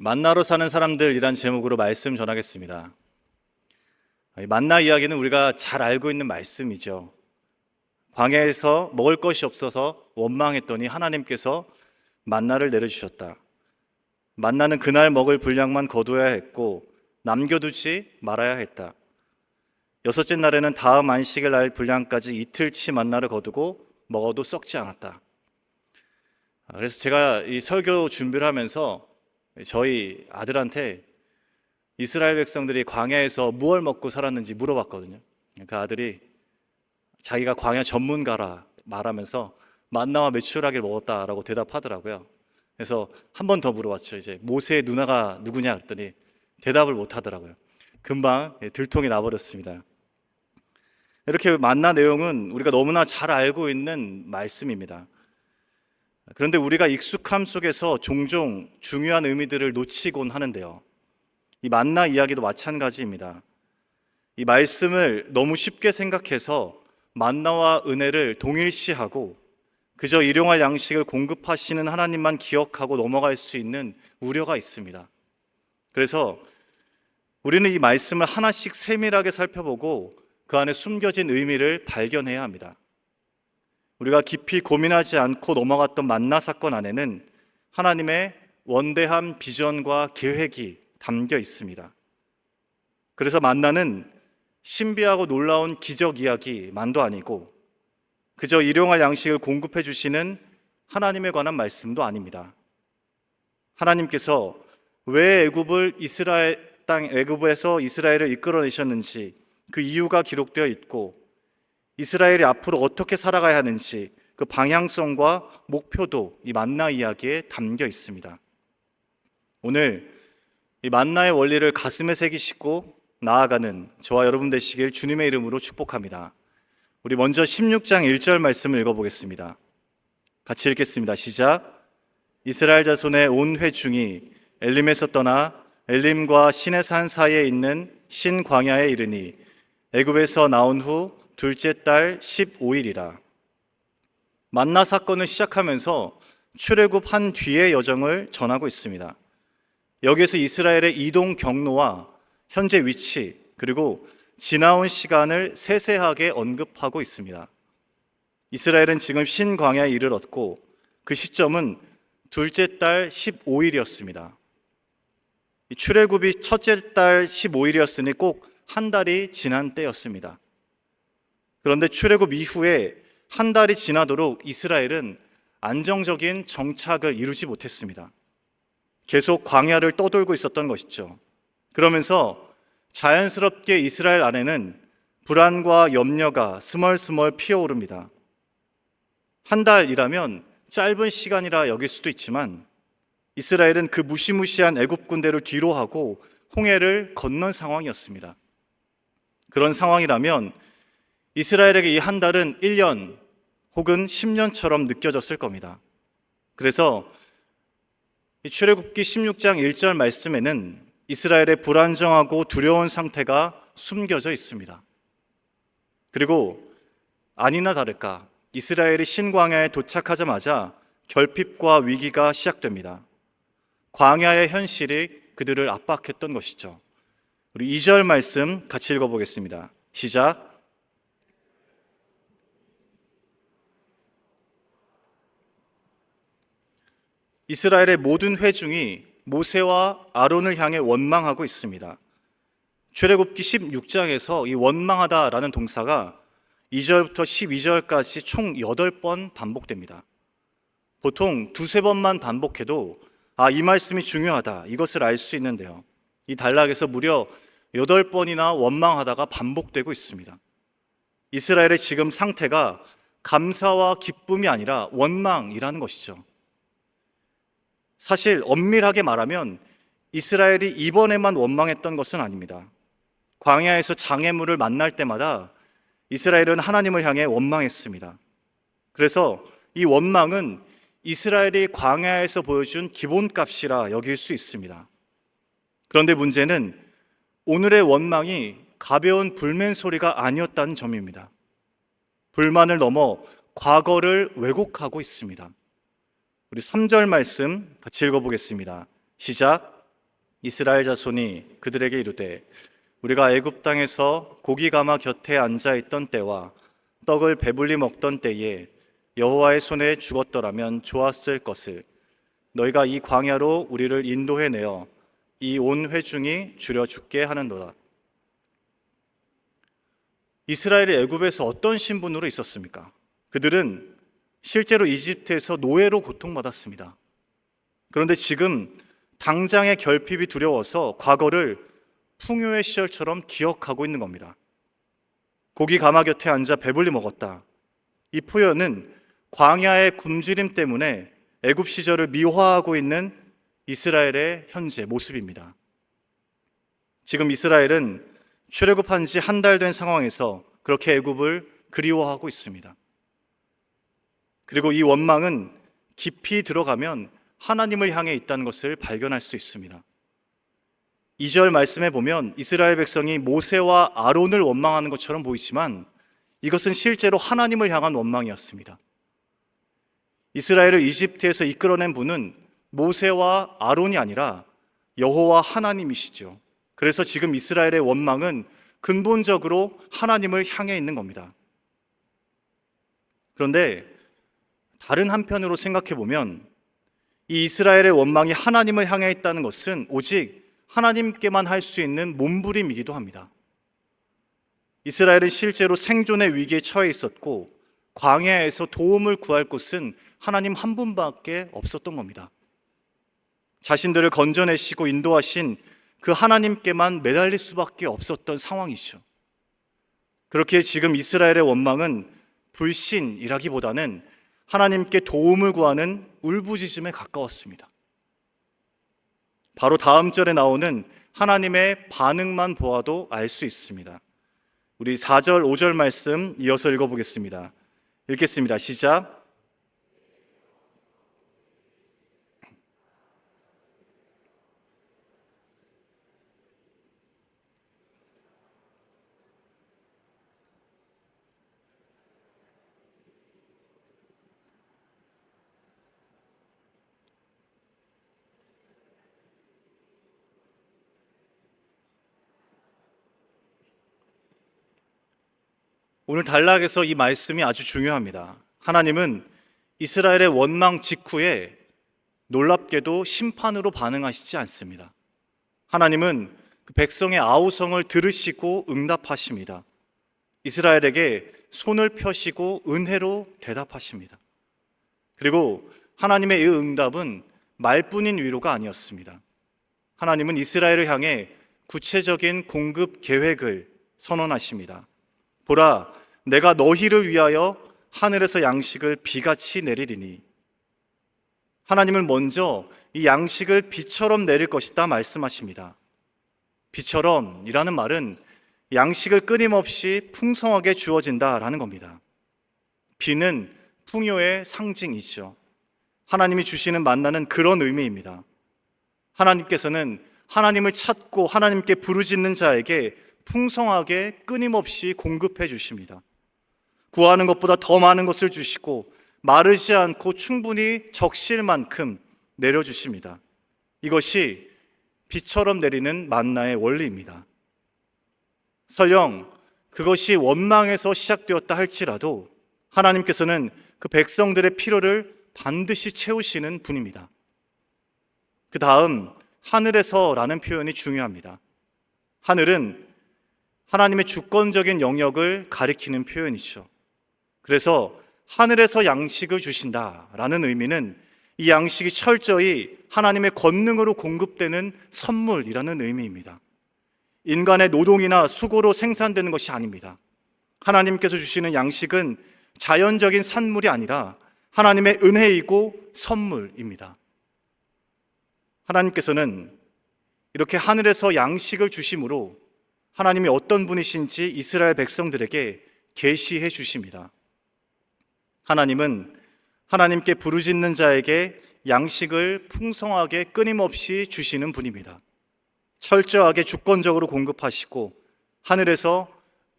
만나로 사는 사람들이란 제목으로 말씀 전하겠습니다. 만나 이야기는 우리가 잘 알고 있는 말씀이죠. 광야에서 먹을 것이 없어서 원망했더니 하나님께서 만나를 내려주셨다. 만나는 그날 먹을 분량만 거두어야 했고 남겨두지 말아야 했다. 여섯째 날에는 다음 안식일 날 분량까지 이틀치 만나를 거두고 먹어도 썩지 않았다. 그래서 제가 이 설교 준비를 하면서 저희 아들한테 이스라엘 백성들이 광야에서 무얼 먹고 살았는지 물어봤거든요. 그 아들이 자기가 광야 전문가라 말하면서 만나와 메추라기를 먹었다라고 대답하더라고요. 그래서 한 번 더 물어봤죠. 이제 모세의 누나가 누구냐 그랬더니 대답을 못 하더라고요. 금방 들통이 나버렸습니다. 이렇게 만나 내용은 우리가 너무나 잘 알고 있는 말씀입니다. 그런데 우리가 익숙함 속에서 종종 중요한 의미들을 놓치곤 하는데요. 이 만나 이야기도 마찬가지입니다. 이 말씀을 너무 쉽게 생각해서 만나와 은혜를 동일시하고 그저 일용할 양식을 공급하시는 하나님만 기억하고 넘어갈 수 있는 우려가 있습니다. 그래서 우리는 이 말씀을 하나씩 세밀하게 살펴보고 그 안에 숨겨진 의미를 발견해야 합니다. 우리가 깊이 고민하지 않고 넘어갔던 만나 사건 안에는 하나님의 원대한 비전과 계획이 담겨 있습니다. 그래서 만나는 신비하고 놀라운 기적 이야기만도 아니고 그저 일용할 양식을 공급해 주시는 하나님에 관한 말씀도 아닙니다. 하나님께서 왜 애굽에서 이스라엘을 이끌어내셨는지 그 이유가 기록되어 있고 이스라엘이 앞으로 어떻게 살아가야 하는지 그 방향성과 목표도 이 만나 이야기에 담겨 있습니다. 오늘 이 만나의 원리를 가슴에 새기시고 나아가는 저와 여러분 되시길 주님의 이름으로 축복합니다. 우리 먼저 16장 1절 말씀을 읽어보겠습니다. 같이 읽겠습니다. 시작. 이스라엘 자손의 온 회중이 엘림에서 떠나 엘림과 시내산 사이에 있는 신광야에 이르니 애굽에서 나온 후 둘째 달 15일이라. 만나 사건을 시작하면서 출애굽한 뒤의 여정을 전하고 있습니다. 여기에서 이스라엘의 이동 경로와 현재 위치 그리고 지나온 시간을 세세하게 언급하고 있습니다. 이스라엘은 지금 신광야에 이르렀고 그 시점은 둘째 달 15일이었습니다. 출애굽이 첫째 달 15일이었으니 꼭 한 달이 지난 때였습니다. 그런데 출애굽 이후에 한 달이 지나도록 이스라엘은 안정적인 정착을 이루지 못했습니다. 계속 광야를 떠돌고 있었던 것이죠. 그러면서 자연스럽게 이스라엘 안에는 불안과 염려가 스멀스멀 피어오릅니다. 한 달이라면 짧은 시간이라 여길 수도 있지만 이스라엘은 그 무시무시한 애굽 군대를 뒤로하고 홍해를 건넌 상황이었습니다. 그런 상황이라면 이스라엘에게 이 한 달은 1년 혹은 10년처럼 느껴졌을 겁니다. 그래서 이 출애굽기 16장 1절 말씀에는 이스라엘의 불안정하고 두려운 상태가 숨겨져 있습니다. 그리고 아니나 다를까 이스라엘이 신광야에 도착하자마자 결핍과 위기가 시작됩니다. 광야의 현실이 그들을 압박했던 것이죠. 우리 2절 말씀 같이 읽어보겠습니다. 시작. 이스라엘의 모든 회중이 모세와 아론을 향해 원망하고 있습니다. 출애굽기 16장에서 이 원망하다라는 동사가 2절부터 12절까지 총 8번 반복됩니다. 보통 두세 번만 반복해도 이 말씀이 중요하다 이것을 알 수 있는데요. 이 단락에서 무려 8번이나 원망하다가 반복되고 있습니다. 이스라엘의 지금 상태가 감사와 기쁨이 아니라 원망이라는 것이죠. 사실 엄밀하게 말하면 이스라엘이 이번에만 원망했던 것은 아닙니다. 광야에서 장애물을 만날 때마다 이스라엘은 하나님을 향해 원망했습니다. 그래서 이 원망은 이스라엘이 광야에서 보여준 기본값이라 여길 수 있습니다. 그런데 문제는 오늘의 원망이 가벼운 불맨소리가 아니었다는 점입니다. 불만을 넘어 과거를 왜곡하고 있습니다. 우리 3절 말씀 같이 읽어보겠습니다. 시작. 이스라엘 자손이 그들에게 이르되 우리가 애굽 땅에서 고기 가마 곁에 앉아 있던 때와 떡을 배불리 먹던 때에 여호와의 손에 죽었더라면 좋았을 것을 너희가 이 광야로 우리를 인도해 내어 이 온 회중이 줄여 죽게 하는도다. 이스라엘이 애굽에서 어떤 신분으로 있었습니까? 그들은 실제로 이집트에서 노예로 고통받았습니다. 그런데 지금 당장의 결핍이 두려워서 과거를 풍요의 시절처럼 기억하고 있는 겁니다. 고기 가마 곁에 앉아 배불리 먹었다. 이 표현은 광야의 굶주림 때문에 애굽 시절을 미화하고 있는 이스라엘의 현재 모습입니다. 지금 이스라엘은 출애굽한 지 한 달 된 상황에서 그렇게 애굽을 그리워하고 있습니다. 그리고 이 원망은 깊이 들어가면 하나님을 향해 있다는 것을 발견할 수 있습니다. 2절 말씀에 보면 이스라엘 백성이 모세와 아론을 원망하는 것처럼 보이지만 이것은 실제로 하나님을 향한 원망이었습니다. 이스라엘을 이집트에서 이끌어낸 분은 모세와 아론이 아니라 여호와 하나님이시죠. 그래서 지금 이스라엘의 원망은 근본적으로 하나님을 향해 있는 겁니다. 그런데 다른 한편으로 생각해 보면 이 이스라엘의 원망이 하나님을 향해 있다는 것은 오직 하나님께만 할 수 있는 몸부림이기도 합니다. 이스라엘은 실제로 생존의 위기에 처해 있었고 광야에서 도움을 구할 곳은 하나님 한 분밖에 없었던 겁니다. 자신들을 건져내시고 인도하신 그 하나님께만 매달릴 수밖에 없었던 상황이죠. 그렇게 지금 이스라엘의 원망은 불신이라기보다는 하나님께 도움을 구하는 울부짖음에 가까웠습니다. 바로 다음 절에 나오는 하나님의 반응만 보아도 알 수 있습니다. 우리 4절, 5절 말씀 이어서 읽어보겠습니다. 읽겠습니다. 시작. 오늘 단락에서 이 말씀이 아주 중요합니다. 하나님은 이스라엘의 원망 직후에 놀랍게도 심판으로 반응하시지 않습니다. 하나님은 그 백성의 아우성을 들으시고 응답하십니다. 이스라엘에게 손을 펴시고 은혜로 대답하십니다. 그리고 하나님의 이 응답은 말뿐인 위로가 아니었습니다. 하나님은 이스라엘을 향해 구체적인 공급 계획을 선언하십니다. 보라, 내가 너희를 위하여 하늘에서 양식을 비같이 내리리니. 하나님은 먼저 이 양식을 비처럼 내릴 것이다 말씀하십니다. 비처럼이라는 말은 양식을 끊임없이 풍성하게 주어진다라는 겁니다. 비는 풍요의 상징이죠. 하나님이 주시는 만나는 그런 의미입니다. 하나님께서는 하나님을 찾고 하나님께 부르짖는 자에게 풍성하게 끊임없이 공급해 주십니다. 구하는 것보다 더 많은 것을 주시고 마르지 않고 충분히 적실 만큼 내려주십니다. 이것이 비처럼 내리는 만나의 원리입니다. 설령 그것이 원망에서 시작되었다 할지라도 하나님께서는 그 백성들의 필요를 반드시 채우시는 분입니다. 그 다음 하늘에서라는 표현이 중요합니다. 하늘은 하나님의 주권적인 영역을 가리키는 표현이죠. 그래서 하늘에서 양식을 주신다라는 의미는 이 양식이 철저히 하나님의 권능으로 공급되는 선물이라는 의미입니다. 인간의 노동이나 수고로 생산되는 것이 아닙니다. 하나님께서 주시는 양식은 자연적인 산물이 아니라 하나님의 은혜이고 선물입니다. 하나님께서는 이렇게 하늘에서 양식을 주심으로 하나님이 어떤 분이신지 이스라엘 백성들에게 계시해 주십니다. 하나님은 하나님께 부르짖는 자에게 양식을 풍성하게 끊임없이 주시는 분입니다. 철저하게 주권적으로 공급하시고 하늘에서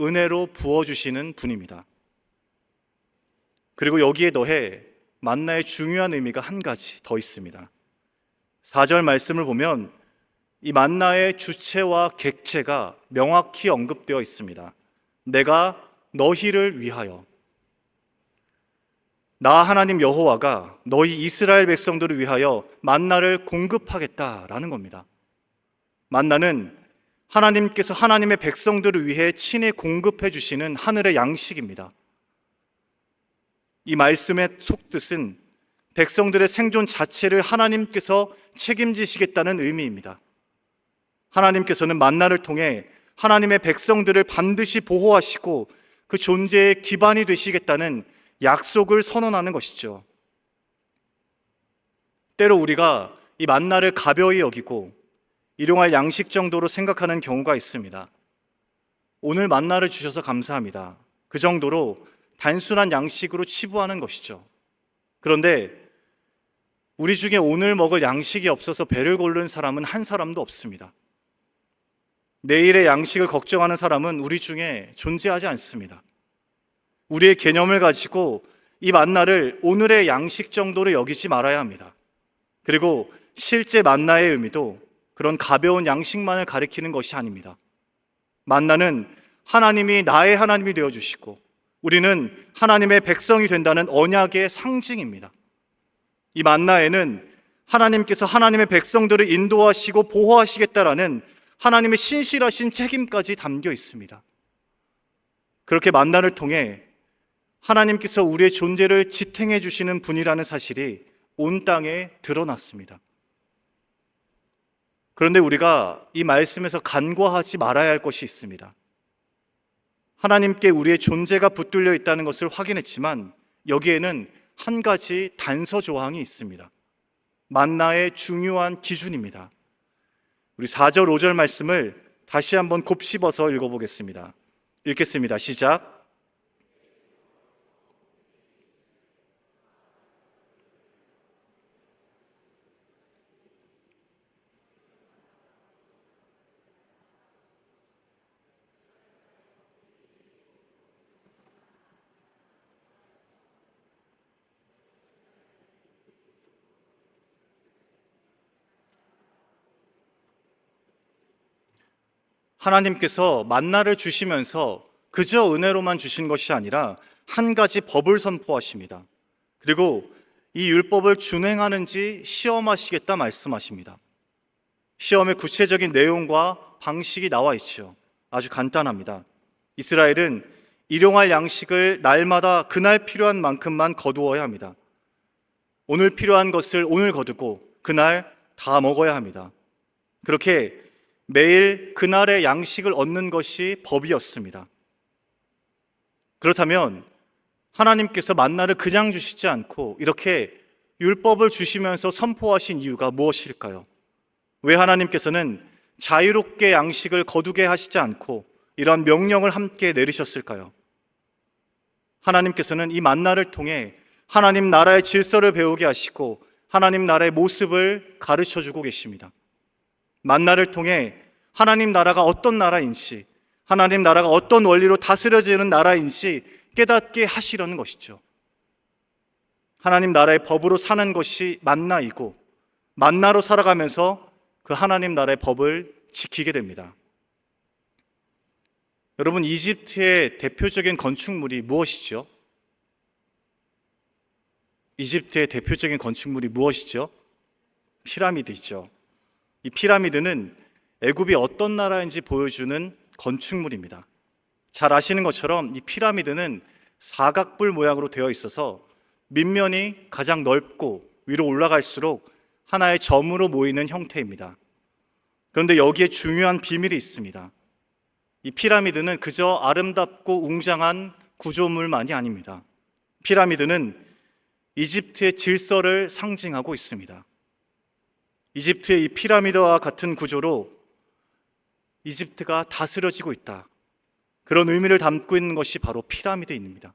은혜로 부어주시는 분입니다. 그리고 여기에 더해 만나의 중요한 의미가 한 가지 더 있습니다. 4절 말씀을 보면 이 만나의 주체와 객체가 명확히 언급되어 있습니다. 내가 너희를 위하여, 나 하나님 여호와가 너희 이스라엘 백성들을 위하여 만나를 공급하겠다라는 겁니다. 만나는 하나님께서 하나님의 백성들을 위해 친히 공급해 주시는 하늘의 양식입니다. 이 말씀의 속뜻은 백성들의 생존 자체를 하나님께서 책임지시겠다는 의미입니다. 하나님께서는 만나를 통해 하나님의 백성들을 반드시 보호하시고 그 존재의 기반이 되시겠다는 약속을 선언하는 것이죠. 때로 우리가 이 만나를 가벼이 여기고 일용할 양식 정도로 생각하는 경우가 있습니다. 오늘 만나를 주셔서 감사합니다. 그 정도로 단순한 양식으로 치부하는 것이죠. 그런데 우리 중에 오늘 먹을 양식이 없어서 배를 고른 사람은 한 사람도 없습니다. 내일의 양식을 걱정하는 사람은 우리 중에 존재하지 않습니다. 우리의 개념을 가지고 이 만나를 오늘의 양식 정도로 여기지 말아야 합니다. 그리고 실제 만나의 의미도 그런 가벼운 양식만을 가리키는 것이 아닙니다. 만나는 하나님이 나의 하나님이 되어주시고 우리는 하나님의 백성이 된다는 언약의 상징입니다. 이 만나에는 하나님께서 하나님의 백성들을 인도하시고 보호하시겠다라는 하나님의 신실하신 책임까지 담겨 있습니다. 그렇게 만나를 통해 하나님께서 우리의 존재를 지탱해 주시는 분이라는 사실이 온 땅에 드러났습니다. 그런데 우리가 이 말씀에서 간과하지 말아야 할 것이 있습니다. 하나님께 우리의 존재가 붙들려 있다는 것을 확인했지만 여기에는 한 가지 단서 조항이 있습니다. 만나의 중요한 기준입니다. 우리 4절, 5절 말씀을 다시 한번 곱씹어서 읽어보겠습니다. 읽겠습니다. 시작. 하나님께서 만나를 주시면서 그저 은혜로만 주신 것이 아니라 한 가지 법을 선포하십니다. 그리고 이 율법을 준행하는지 시험하시겠다 말씀하십니다. 시험의 구체적인 내용과 방식이 나와 있죠. 아주 간단합니다. 이스라엘은 일용할 양식을 날마다 그날 필요한 만큼만 거두어야 합니다. 오늘 필요한 것을 오늘 거두고 그날 다 먹어야 합니다. 그렇게 매일 그날의 양식을 얻는 것이 법이었습니다. 그렇다면 하나님께서 만나를 그냥 주시지 않고 이렇게 율법을 주시면서 선포하신 이유가 무엇일까요? 왜 하나님께서는 자유롭게 양식을 거두게 하시지 않고 이러한 명령을 함께 내리셨을까요? 하나님께서는 이 만나를 통해 하나님 나라의 질서를 배우게 하시고 하나님 나라의 모습을 가르쳐주고 계십니다. 만나를 통해 하나님 나라가 어떤 나라인지, 하나님 나라가 어떤 원리로 다스려지는 나라인지 깨닫게 하시려는 것이죠. 하나님 나라의 법으로 사는 것이 만나이고 만나로 살아가면서 그 하나님 나라의 법을 지키게 됩니다. 여러분, 이집트의 대표적인 건축물이 무엇이죠? 이집트의 대표적인 건축물이 무엇이죠? 피라미드이죠. 이 피라미드는 애굽이 어떤 나라인지 보여주는 건축물입니다. 잘 아시는 것처럼 이 피라미드는 사각뿔 모양으로 되어 있어서 밑면이 가장 넓고 위로 올라갈수록 하나의 점으로 모이는 형태입니다. 그런데 여기에 중요한 비밀이 있습니다. 이 피라미드는 그저 아름답고 웅장한 구조물만이 아닙니다. 피라미드는 이집트의 질서를 상징하고 있습니다. 이집트의 이 피라미드와 같은 구조로 이집트가 다스려지고 있다. 그런 의미를 담고 있는 것이 바로 피라미드입니다.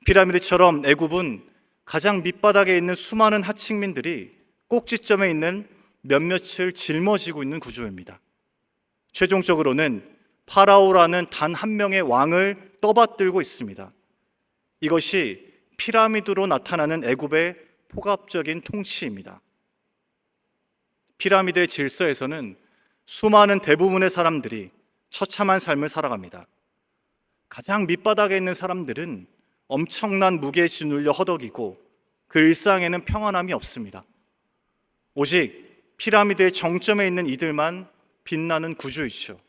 피라미드처럼 애굽은 가장 밑바닥에 있는 수많은 하층민들이 꼭지점에 있는 몇몇을 짊어지고 있는 구조입니다. 최종적으로는 파라오라는 단 한 명의 왕을 떠받들고 있습니다. 이것이 피라미드로 나타나는 애굽의 포괄적인 통치입니다. 피라미드의 질서에서는 수많은 대부분의 사람들이 처참한 삶을 살아갑니다. 가장 밑바닥에 있는 사람들은 엄청난 무게에 짓눌려 허덕이고 그 일상에는 평안함이 없습니다. 오직 피라미드의 정점에 있는 이들만 빛나는 구조이죠.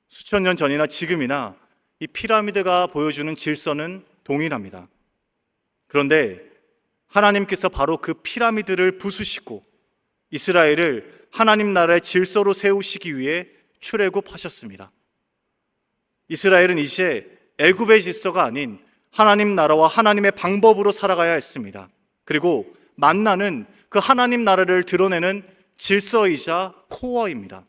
수천 년 전이나 지금이나 이 피라미드가 보여주는 질서는 동일합니다. 그런데 하나님께서 바로 그 피라미드를 부수시고 이스라엘을 하나님 나라의 질서로 세우시기 위해 출애굽하셨습니다. 이스라엘은 이제 애굽의 질서가 아닌 하나님 나라와 하나님의 방법으로 살아가야 했습니다. 그리고 만나는 그 하나님 나라를 드러내는 질서이자 코어입니다.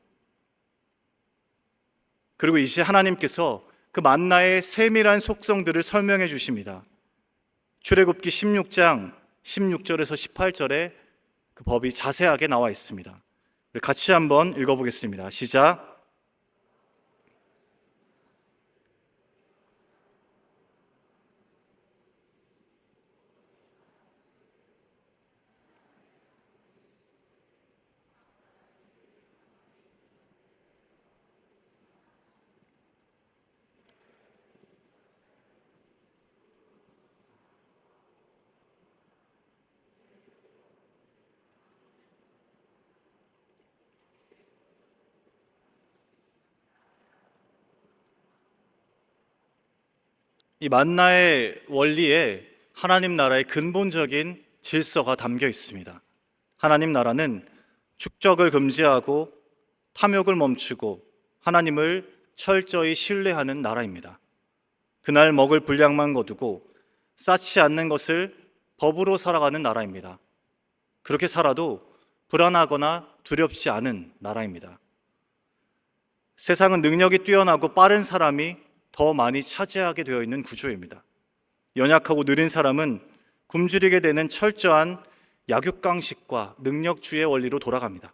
그리고 이제 하나님께서 그 만나의 세밀한 속성들을 설명해 주십니다. 출애굽기 16장 16절에서 18절에 그 법이 자세하게 나와 있습니다. 같이 한번 읽어보겠습니다. 시작. 이 만나의 원리에 하나님 나라의 근본적인 질서가 담겨 있습니다. 하나님 나라는 축적을 금지하고 탐욕을 멈추고 하나님을 철저히 신뢰하는 나라입니다. 그날 먹을 분량만 거두고 쌓지 않는 것을 법으로 살아가는 나라입니다. 그렇게 살아도 불안하거나 두렵지 않은 나라입니다. 세상은 능력이 뛰어나고 빠른 사람이 더 많이 차지하게 되어 있는 구조입니다. 연약하고 느린 사람은 굶주리게 되는 철저한 약육강식과 능력주의 원리로 돌아갑니다.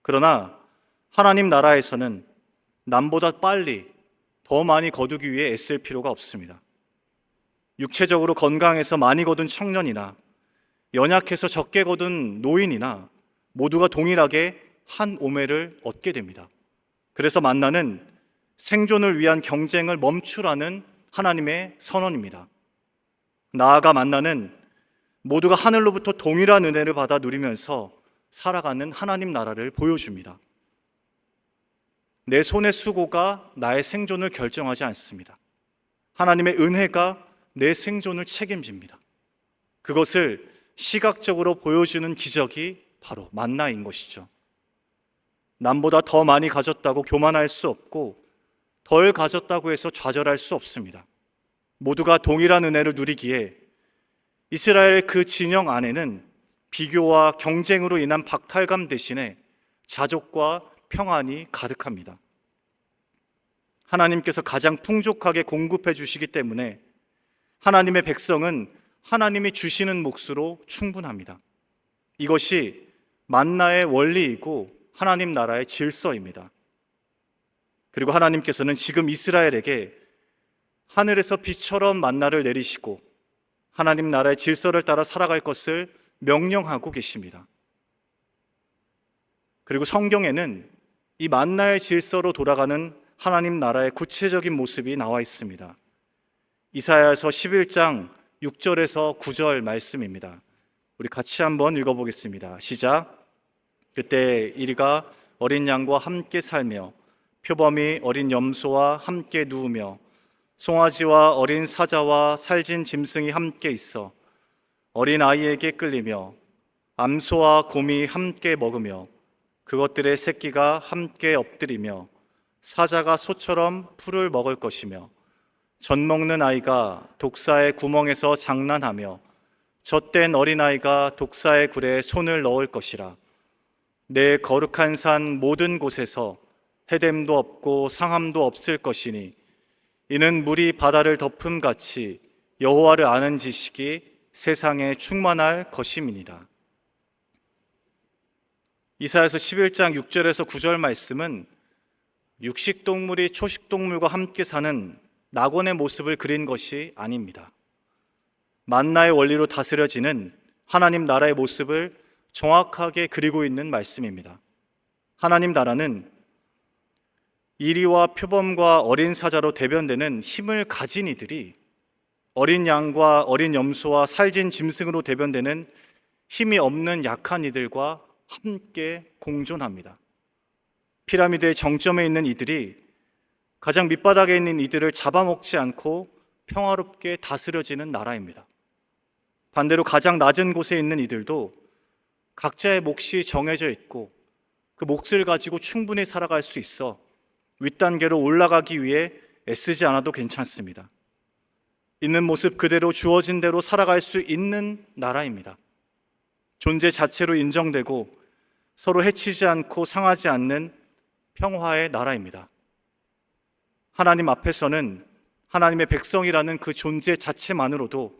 그러나 하나님 나라에서는 남보다 빨리 더 많이 거두기 위해 애쓸 필요가 없습니다. 육체적으로 건강해서 많이 거둔 청년이나 연약해서 적게 거둔 노인이나 모두가 동일하게 한 오매를 얻게 됩니다. 그래서 만나는 생존을 위한 경쟁을 멈추라는 하나님의 선언입니다. 나아가 만나는 모두가 하늘로부터 동일한 은혜를 받아 누리면서 살아가는 하나님 나라를 보여줍니다. 내 손의 수고가 나의 생존을 결정하지 않습니다. 하나님의 은혜가 내 생존을 책임집니다. 그것을 시각적으로 보여주는 기적이 바로 만나인 것이죠. 남보다 더 많이 가졌다고 교만할 수 없고 덜 가졌다고 해서 좌절할 수 없습니다. 모두가 동일한 은혜를 누리기에 이스라엘 그 진영 안에는 비교와 경쟁으로 인한 박탈감 대신에 자족과 평안이 가득합니다. 하나님께서 가장 풍족하게 공급해 주시기 때문에 하나님의 백성은 하나님이 주시는 몫으로 충분합니다. 이것이 만나의 원리이고 하나님 나라의 질서입니다. 그리고 하나님께서는 지금 이스라엘에게 하늘에서 비처럼 만나를 내리시고 하나님 나라의 질서를 따라 살아갈 것을 명령하고 계십니다. 그리고 성경에는 이 만나의 질서로 돌아가는 하나님 나라의 구체적인 모습이 나와 있습니다. 이사야서 11장 6절에서 9절 말씀입니다. 우리 같이 한번 읽어보겠습니다. 시작. 그때 이리가 어린 양과 함께 살며 표범이 어린 염소와 함께 누우며 송아지와 어린 사자와 살진 짐승이 함께 있어 어린 아이에게 끌리며 암소와 곰이 함께 먹으며 그것들의 새끼가 함께 엎드리며 사자가 소처럼 풀을 먹을 것이며 젖 먹는 아이가 독사의 구멍에서 장난하며 젖된 어린아이가 독사의 굴에 손을 넣을 것이라. 내 거룩한 산 모든 곳에서 해됨도 없고 상함도 없을 것이니 이는 물이 바다를 덮음같이 여호와를 아는 지식이 세상에 충만할 것임이니라. 이사야서 11장 6절에서 9절 말씀은 육식동물이 초식동물과 함께 사는 낙원의 모습을 그린 것이 아닙니다. 만나의 원리로 다스려지는 하나님 나라의 모습을 정확하게 그리고 있는 말씀입니다. 하나님 나라는 이리와 표범과 어린 사자로 대변되는 힘을 가진 이들이 어린 양과 어린 염소와 살진 짐승으로 대변되는 힘이 없는 약한 이들과 함께 공존합니다. 피라미드의 정점에 있는 이들이 가장 밑바닥에 있는 이들을 잡아먹지 않고 평화롭게 다스려지는 나라입니다. 반대로 가장 낮은 곳에 있는 이들도 각자의 몫이 정해져 있고 그 몫을 가지고 충분히 살아갈 수 있어 윗단계로 올라가기 위해 애쓰지 않아도 괜찮습니다. 있는 모습 그대로 주어진 대로 살아갈 수 있는 나라입니다. 존재 자체로 인정되고 서로 해치지 않고 상하지 않는 평화의 나라입니다. 하나님 앞에서는 하나님의 백성이라는 그 존재 자체만으로도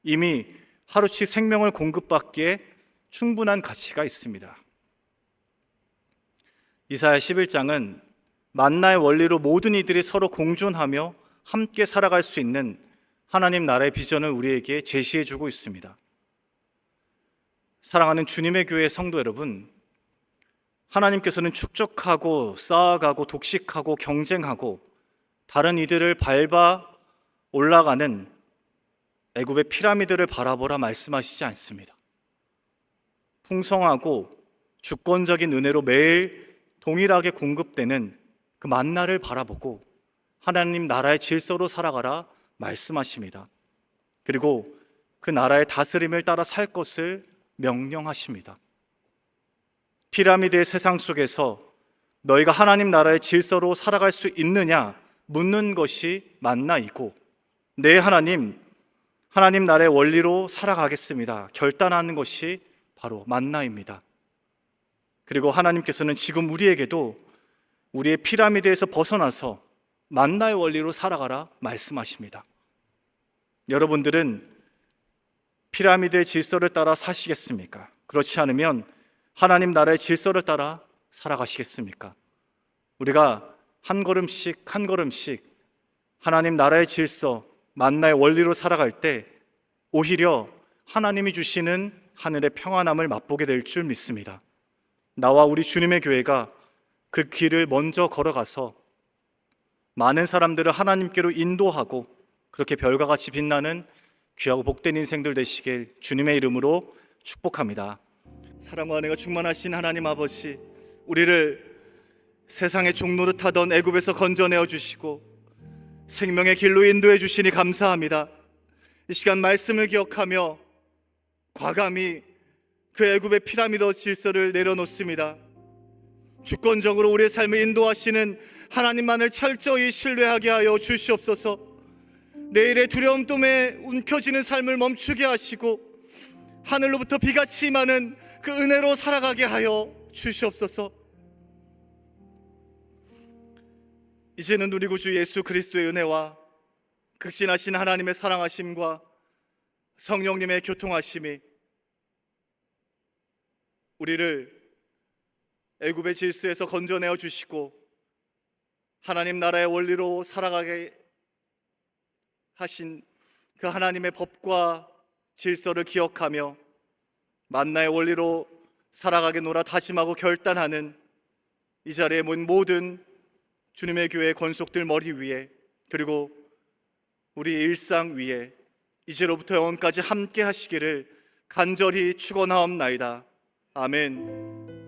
이미 하루치 생명을 공급받기에 충분한 가치가 있습니다. 이사야 11장은 만나의 원리로 모든 이들이 서로 공존하며 함께 살아갈 수 있는 하나님 나라의 비전을 우리에게 제시해 주고 있습니다. 사랑하는 주님의 교회 성도 여러분, 하나님께서는 축적하고 쌓아가고 독식하고 경쟁하고 다른 이들을 밟아 올라가는 애굽의 피라미드를 바라보라 말씀하시지 않습니다. 풍성하고 주권적인 은혜로 매일 동일하게 공급되는 그 만나를 바라보고 하나님 나라의 질서로 살아가라 말씀하십니다. 그리고 그 나라의 다스림을 따라 살 것을 명령하십니다. 피라미드의 세상 속에서 너희가 하나님 나라의 질서로 살아갈 수 있느냐 묻는 것이 만나이고, 네 하나님 나라의 원리로 살아가겠습니다 결단하는 것이 바로 만나입니다. 그리고 하나님께서는 지금 우리에게도 우리의 피라미드에서 벗어나서 만나의 원리로 살아가라 말씀하십니다. 여러분들은 피라미드의 질서를 따라 사시겠습니까? 그렇지 않으면 하나님 나라의 질서를 따라 살아가시겠습니까? 우리가 한 걸음씩 한 걸음씩 하나님 나라의 질서, 만나의 원리로 살아갈 때 오히려 하나님이 주시는 하늘의 평안함을 맛보게 될 줄 믿습니다. 나와 우리 주님의 교회가 그 길을 먼저 걸어가서 많은 사람들을 하나님께로 인도하고 그렇게 별과 같이 빛나는 귀하고 복된 인생들 되시길 주님의 이름으로 축복합니다. 사랑과 은혜가 충만하신 하나님 아버지, 우리를 세상의 종노릇 하던 애굽에서 건져내어 주시고 생명의 길로 인도해 주시니 감사합니다. 이 시간 말씀을 기억하며 과감히 그 애굽의 피라미드 질서를 내려놓습니다. 주권적으로 우리의 삶을 인도하시는 하나님만을 철저히 신뢰하게 하여 주시옵소서. 내일의 두려움 때문에 움켜쥐는 삶을 멈추게 하시고 하늘로부터 비같이 임하는 그 은혜로 살아가게 하여 주시옵소서. 이제는 우리 구주 예수 그리스도의 은혜와 극진하신 하나님의 사랑하심과 성령님의 교통하심이 우리를 애굽의 질서에서 건져내어 주시고 하나님 나라의 원리로 살아가게 하신 그 하나님의 법과 질서를 기억하며 만나의 원리로 살아가겠노라 다짐하고 결단하는 이 자리에 모인 모든 주님의 교회 권속들 머리 위에, 그리고 우리 일상 위에 이제로부터 영원까지 함께 하시기를 간절히 축원하옵나이다. 아멘.